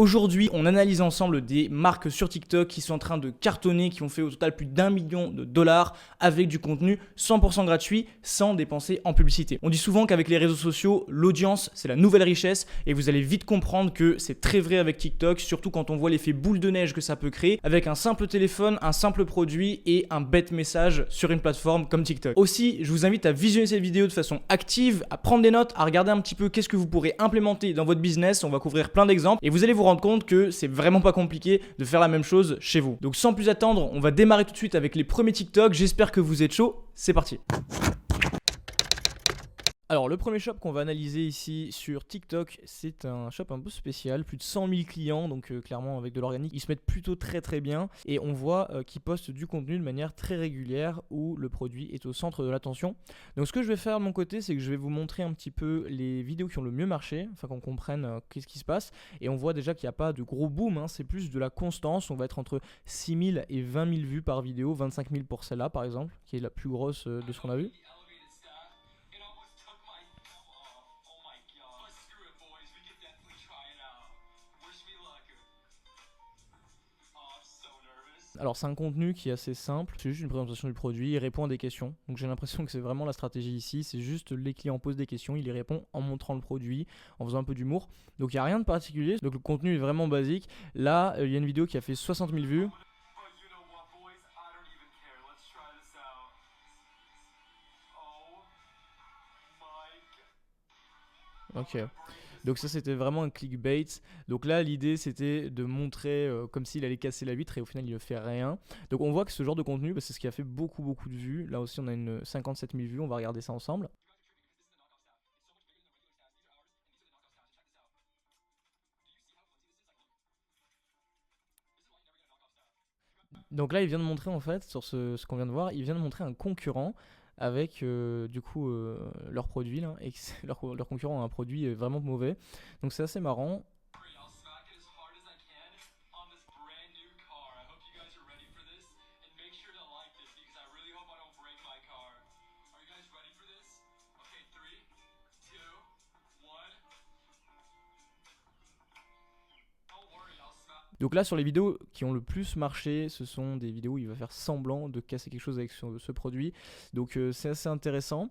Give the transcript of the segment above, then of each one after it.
Aujourd'hui, on analyse ensemble des marques sur TikTok qui sont en train de cartonner, qui ont fait au total plus d'1 million de dollars avec du contenu 100% gratuit sans dépenser en publicité. On dit souvent qu'avec les réseaux sociaux, l'audience, c'est la nouvelle richesse et vous allez vite comprendre que c'est très vrai avec TikTok, surtout quand on voit l'effet boule de neige que ça peut créer avec un simple téléphone, un simple produit et un bête message sur une plateforme comme TikTok. Aussi, je vous invite à visionner cette vidéo de façon active, à prendre des notes, à regarder un petit peu qu'est-ce que vous pourrez implémenter dans votre business. On va couvrir plein d'exemples et vous allez vous rendre compte que c'est vraiment pas compliqué de faire la même chose chez vous. Donc sans plus attendre, on va démarrer tout de suite avec les premiers TikTok. J'espère que vous êtes chaud. C'est parti. Alors le premier shop qu'on va analyser ici sur TikTok, c'est un shop un peu spécial, plus de 100 000 clients, donc clairement avec de l'organique, ils se mettent plutôt très bien et on voit qu'ils postent du contenu de manière très régulière où le produit est au centre de l'attention. Donc ce que je vais faire de mon côté, c'est que je vais vous montrer un petit peu les vidéos qui ont le mieux marché, afin qu'on comprenne qu'est-ce qui se passe, et on voit déjà qu'il n'y a pas de gros boom, hein, c'est plus de la constance, on va être entre 6 000 et 20 000 vues par vidéo, 25 000 pour celle-là par exemple, qui est la plus grosse de ce qu'on a vu. Alors c'est un contenu qui est assez simple, c'est juste une présentation du produit, il répond à des questions. Donc j'ai l'impression que c'est vraiment la stratégie ici, c'est juste les clients posent des questions, il y répond en montrant le produit, en faisant un peu d'humour. Donc il n'y a rien de particulier, donc le contenu est vraiment basique. Là, il y a une vidéo qui a fait 60 000 vues. Ok. Donc ça c'était vraiment un clickbait. Donc là l'idée c'était de montrer comme s'il allait casser la vitre et au final il ne fait rien. Donc on voit que ce genre de contenu c'est ce qui a fait beaucoup de vues. Là aussi on a une 57 000 vues, on va regarder ça ensemble. Donc là il vient de montrer en fait sur ce qu'on vient de voir, il vient de montrer un concurrent avec du coup leur produit là, et leur concurrent a un produit vraiment mauvais. Donc c'est assez marrant. Donc là sur les vidéos qui ont le plus marché, ce sont des vidéos où il va faire semblant de casser quelque chose avec ce produit. Donc c'est assez intéressant.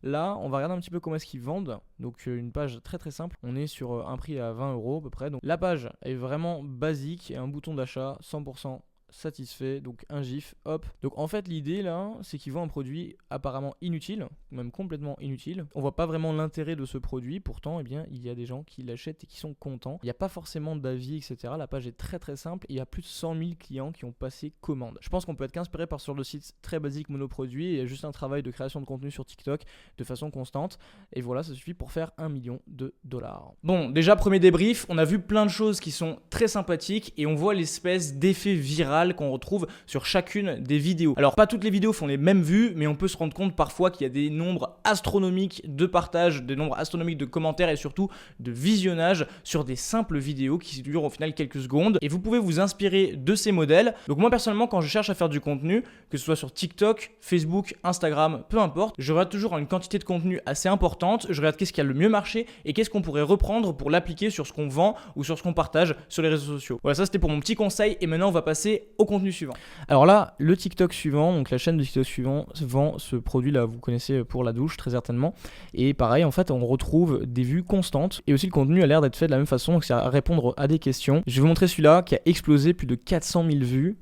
Là on va regarder un petit peu comment est-ce qu'ils vendent. Donc une page très simple, on est sur un prix à 20 € à peu près. Donc la page est vraiment basique et un bouton d'achat 100% satisfait, donc un gif, hop. Donc en fait l'idée là c'est qu'ils vendent un produit apparemment inutile, même complètement inutile. On voit pas vraiment l'intérêt de ce produit, pourtant eh bien il y a des gens qui l'achètent et qui sont contents. Il n'y a pas forcément d'avis etc, la page est très simple et il y a plus de 100 000 clients qui ont passé commande. Je pense qu'on peut être qu'inspiré par sur le site très basique monoproduit et il y a juste un travail de création de contenu sur TikTok de façon constante et voilà ça suffit pour faire 1 million de dollars. Bon déjà premier débrief, on a vu plein de choses qui sont très sympathiques et on voit l'espèce d'effet viral qu'on retrouve sur chacune des vidéos. Alors pas toutes les vidéos font les mêmes vues, mais on peut se rendre compte parfois qu'il y a des nombres astronomiques de partages, des nombres astronomiques de commentaires et surtout de visionnage sur des simples vidéos qui durent au final quelques secondes. Et vous pouvez vous inspirer de ces modèles. Donc moi personnellement quand je cherche à faire du contenu, que ce soit sur TikTok, Facebook, Instagram, peu importe, je regarde toujours une quantité de contenu assez importante, je regarde qu'est-ce qui a le mieux marché et qu'est-ce qu'on pourrait reprendre pour l'appliquer sur ce qu'on vend ou sur ce qu'on partage sur les réseaux sociaux. Voilà, ça c'était pour mon petit conseil et maintenant on va passer au contenu suivant. Alors là, le TikTok suivant, donc la chaîne de TikTok suivant vend ce produit là, vous connaissez pour la douche très certainement. Et pareil, en fait, on retrouve des vues constantes et aussi le contenu a l'air d'être fait de la même façon, donc c'est à répondre à des questions. Je vais vous montrer celui-là qui a explosé plus de 400 000 vues.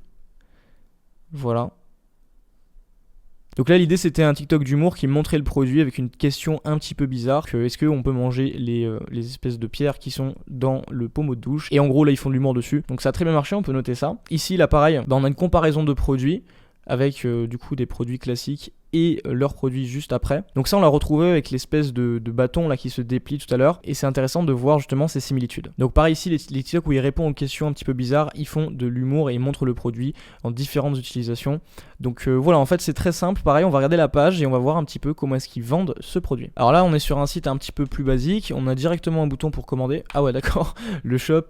Voilà. Donc là l'idée c'était un TikTok d'humour qui montrait le produit avec une question un petit peu bizarre, que est-ce qu'on peut manger les espèces de pierres qui sont dans le pommeau de douche, et en gros là ils font de l'humour dessus, donc ça a très bien marché, on peut noter ça. Ici là pareil, on a une comparaison de produits avec du coup des produits classiques et leurs produits juste après. Donc ça on l'a retrouvé avec l'espèce de bâton là qui se déplie tout à l'heure et c'est intéressant de voir justement ces similitudes. Donc par ici les TikTok où ils répondent aux questions un petit peu bizarres, ils font de l'humour et ils montrent le produit en différentes utilisations. Donc voilà, en fait c'est très simple, pareil on va regarder la page et on va voir un petit peu comment est-ce qu'ils vendent ce produit. Alors là on est sur un site un petit peu plus basique, on a directement un bouton pour commander. Ah ouais d'accord, le shop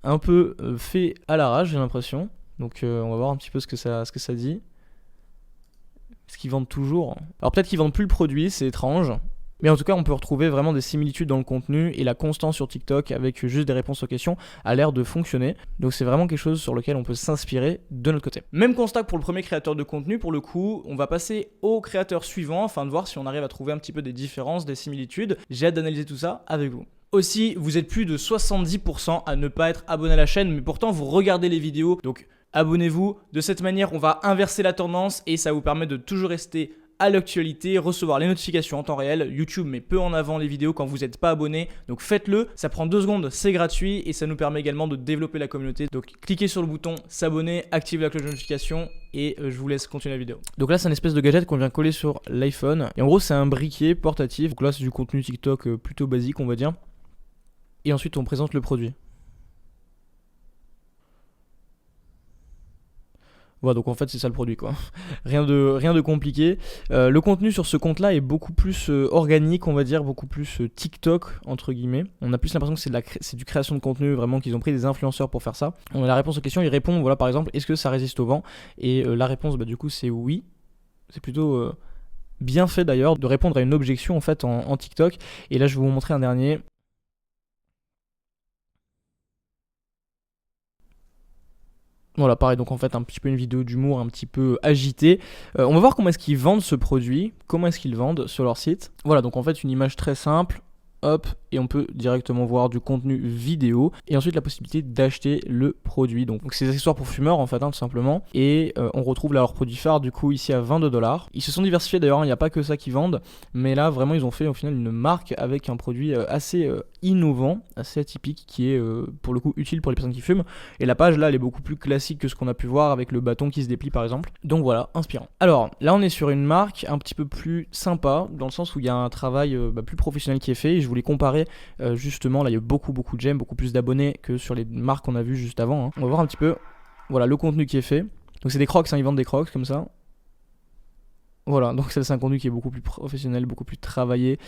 un peu fait à l'arrache j'ai l'impression. Donc on va voir un petit peu ce que ça dit. Est-ce qu'ils vendent toujours? Alors peut-être qu'ils vendent plus le produit, c'est étrange. Mais en tout cas, on peut retrouver vraiment des similitudes dans le contenu et la constance sur TikTok avec juste des réponses aux questions a l'air de fonctionner. Donc c'est vraiment quelque chose sur lequel on peut s'inspirer de notre côté. Même constat que pour le premier créateur de contenu, pour le coup, on va passer au créateur suivant afin de voir si on arrive à trouver un petit peu des différences, des similitudes. J'ai hâte d'analyser tout ça avec vous. Aussi, vous êtes plus de 70% à ne pas être abonné à la chaîne, mais pourtant vous regardez les vidéos, donc abonnez-vous. De cette manière, on va inverser la tendance et ça vous permet de toujours rester à l'actualité, recevoir les notifications en temps réel. YouTube met peu en avant les vidéos quand vous n'êtes pas abonné, donc faites-le, ça prend 2 secondes, c'est gratuit et ça nous permet également de développer la communauté. Donc cliquez sur le bouton s'abonner, activez la cloche de notification et je vous laisse continuer la vidéo. Donc là c'est une espèce de gadget qu'on vient coller sur l'iPhone et en gros c'est un briquet portatif. Donc là c'est du contenu TikTok plutôt basique on va dire. Et ensuite on présente le produit. Voilà, donc en fait c'est ça le produit quoi. Rien de compliqué. Le contenu sur ce compte là est beaucoup plus organique on va dire, beaucoup plus TikTok entre guillemets. On a plus l'impression que c'est du création de contenu, vraiment qu'ils ont pris des influenceurs pour faire ça. On a la réponse aux questions, ils répondent voilà par exemple est-ce que ça résiste au vent. Et la réponse du coup c'est oui. C'est plutôt bien fait d'ailleurs de répondre à une objection en fait en TikTok. Et là je vais vous montrer un dernier. Voilà, pareil, donc en fait un petit peu une vidéo d'humour un petit peu agitée. On va voir comment est-ce qu'ils vendent ce produit, comment est-ce qu'ils vendent sur leur site. Voilà, donc en fait une image très simple, hop, et on peut directement voir du contenu vidéo et ensuite la possibilité d'acheter le produit. Donc c'est des accessoires pour fumeurs en fait, tout simplement. Et on retrouve là leur produit phare du coup ici à 22$. Ils se sont diversifiés d'ailleurs, il n'y a pas que ça qu'ils vendent, mais là vraiment ils ont fait au final une marque avec un produit assez innovant, assez atypique qui est pour le coup utile pour les personnes qui fument. Et la page là elle est beaucoup plus classique que ce qu'on a pu voir avec le bâton qui se déplie par exemple. Donc voilà, inspirant. Alors là on est sur une marque un petit peu plus sympa dans le sens où il y a un travail plus professionnel qui est fait et je voulais comparer justement là il y a beaucoup de j'aime, beaucoup plus d'abonnés que sur les marques qu'on a vues juste avant. On va voir un petit peu voilà le contenu qui est fait. Donc c'est des crocs, ils vendent des crocs comme ça. Voilà, donc c'est un contenu qui est beaucoup plus professionnel, beaucoup plus travaillé.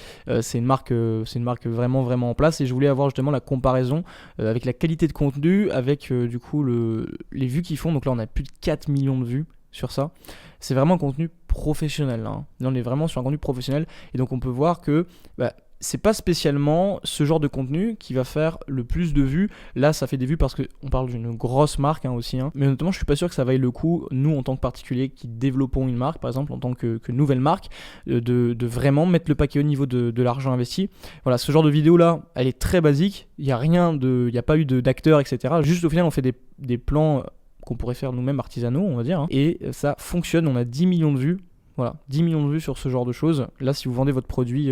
C'est une marque vraiment en place et je voulais avoir justement la comparaison avec la qualité de contenu, avec du coup les vues qu'ils font. Donc là on a plus de 4 millions de vues sur ça. C'est vraiment un contenu professionnel. Là on est vraiment sur un contenu professionnel et donc on peut voir que c'est pas spécialement ce genre de contenu qui va faire le plus de vues. Là ça fait des vues parce qu'on parle d'une grosse marque aussi. Mais notamment je suis pas sûr que ça vaille le coup, nous en tant que particuliers qui développons une marque, par exemple en tant que nouvelle marque, de vraiment mettre le paquet au niveau de l'argent investi. Voilà, ce genre de vidéo là, elle est très basique, il n'y a pas eu d'acteurs, etc. Juste au final on fait des plans qu'on pourrait faire nous-mêmes artisanaux, on va dire. Et ça fonctionne, on a 10 millions de vues. Voilà, 10 millions de vues sur ce genre de choses. Là, si vous vendez votre produit,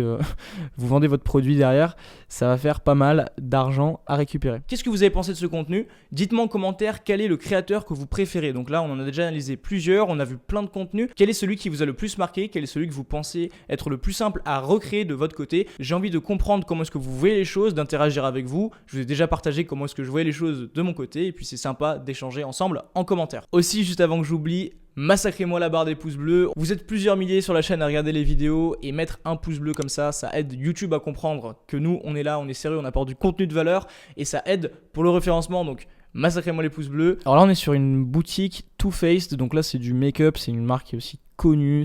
derrière, ça va faire pas mal d'argent à récupérer. Qu'est-ce que vous avez pensé de ce contenu? Dites-moi en commentaire quel est le créateur que vous préférez. Donc là, on en a déjà analysé plusieurs, on a vu plein de contenus. Quel est celui qui vous a le plus marqué? Quel est celui que vous pensez être le plus simple à recréer de votre côté? J'ai envie de comprendre comment est-ce que vous voyez les choses, d'interagir avec vous. Je vous ai déjà partagé comment est-ce que je voyais les choses de mon côté. Et puis c'est sympa d'échanger ensemble en commentaire. Aussi, juste avant que j'oublie, massacrez-moi la barre des pouces bleus. Vous êtes plusieurs milliers sur la chaîne à regarder les vidéos et mettre un pouce bleu comme ça aide YouTube à comprendre que nous on est là, on est sérieux, on apporte du contenu de valeur et ça aide pour le référencement. Donc massacrez-moi les pouces bleus. Alors là on est sur une boutique Too Faced, donc là c'est du make-up, c'est une marque qui est aussi connue,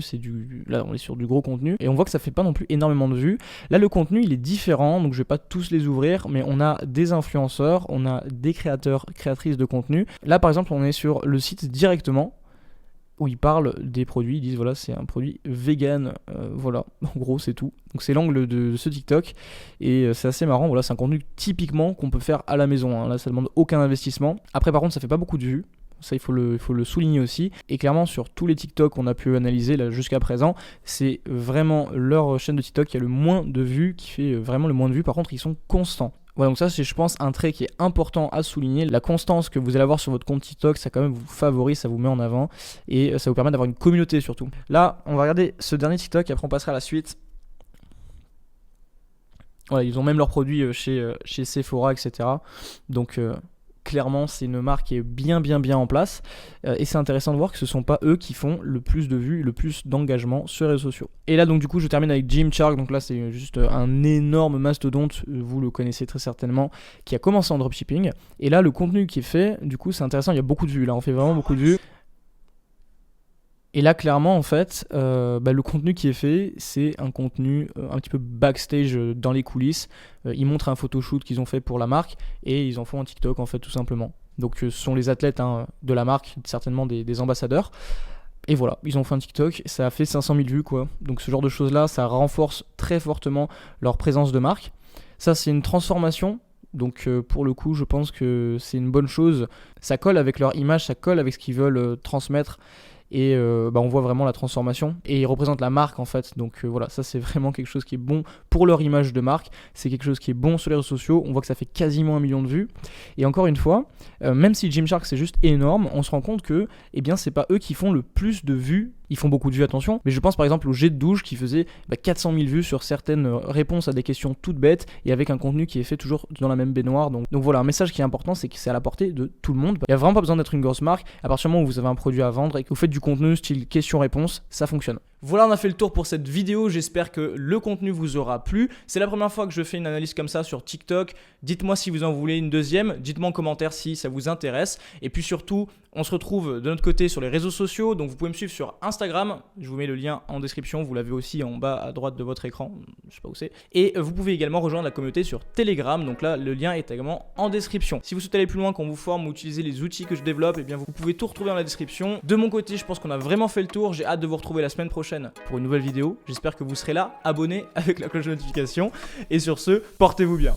là on est sur du gros contenu et on voit que ça fait pas non plus énormément de vues. Là le contenu il est différent, donc je vais pas tous les ouvrir, mais on a des influenceurs, on a des créatrices de contenu. Là par exemple on est sur le site directement où ils parlent des produits, ils disent voilà c'est un produit vegan, voilà en gros c'est tout. Donc c'est l'angle de ce TikTok et c'est assez marrant, voilà c'est un contenu typiquement qu'on peut faire à la maison, là ça demande aucun investissement. Après par contre ça fait pas beaucoup de vues, ça il faut le souligner aussi, et clairement sur tous les TikTok qu'on a pu analyser là jusqu'à présent, c'est vraiment leur chaîne de TikTok qui a le moins de vues, qui fait vraiment le moins de vues. Par contre ils sont constants. Voilà, donc ça c'est je pense un trait qui est important à souligner. La constance que vous allez avoir sur votre compte TikTok, ça quand même vous favorise, ça vous met en avant et ça vous permet d'avoir une communauté surtout. Là on va regarder ce dernier TikTok et après on passera à la suite. Voilà, ils ont même leurs produits chez Sephora, etc. Donc clairement c'est une marque qui est bien en place et c'est intéressant de voir que ce sont pas eux qui font le plus de vues, le plus d'engagement sur les réseaux sociaux. Et là donc du coup je termine avec Gymshark, donc là c'est juste un énorme mastodonte, vous le connaissez très certainement, qui a commencé en dropshipping et là le contenu qui est fait, du coup c'est intéressant, il y a beaucoup de vues, là on fait vraiment beaucoup de vues. Et là, clairement, en fait, le contenu qui est fait, c'est un contenu un petit peu backstage dans les coulisses. Ils montrent un photoshoot qu'ils ont fait pour la marque et ils en font un TikTok, en fait, tout simplement. Donc, ce sont les athlètes de la marque, certainement des ambassadeurs. Et voilà, ils ont fait un TikTok, ça a fait 500 000 vues, quoi. Donc, ce genre de choses-là, ça renforce très fortement leur présence de marque. Ça, c'est une transformation. Donc, pour le coup, je pense que c'est une bonne chose. Ça colle avec leur image, ça colle avec ce qu'ils veulent transmettre. Et on voit vraiment la transformation et ils représentent la marque en fait, donc voilà, ça c'est vraiment quelque chose qui est bon pour leur image de marque, c'est quelque chose qui est bon sur les réseaux sociaux, on voit que ça fait quasiment 1 million de vues. Et encore une fois, même si Gymshark c'est juste énorme, on se rend compte que c'est pas eux qui font le plus de vues. Ils font beaucoup de vues, attention, mais je pense par exemple au jet de douche qui faisait 400 000 vues sur certaines réponses à des questions toutes bêtes et avec un contenu qui est fait toujours dans la même baignoire. Donc voilà, un message qui est important, c'est que c'est à la portée de tout le monde. Il n'y a vraiment pas besoin d'être une grosse marque. À partir du moment où vous avez un produit à vendre et que vous faites du contenu style question-réponse, ça fonctionne. Voilà, on a fait le tour pour cette vidéo, j'espère que le contenu vous aura plu. C'est la première fois que je fais une analyse comme ça sur TikTok. Dites-moi si vous en voulez une deuxième, dites-moi en commentaire si ça vous intéresse. Et puis surtout, on se retrouve de notre côté sur les réseaux sociaux, donc vous pouvez me suivre sur Instagram, je vous mets le lien en description, vous l'avez aussi en bas à droite de votre écran, je sais pas où c'est. Et vous pouvez également rejoindre la communauté sur Telegram, donc là le lien est également en description. Si vous souhaitez aller plus loin, qu'on vous forme ou utiliser les outils que je développe, et bien vous pouvez tout retrouver dans la description. De mon côté, je pense qu'on a vraiment fait le tour, j'ai hâte de vous retrouver la semaine prochaine pour une nouvelle vidéo. J'espère que vous serez là, abonnés avec la cloche de notification. Et sur ce, portez-vous bien.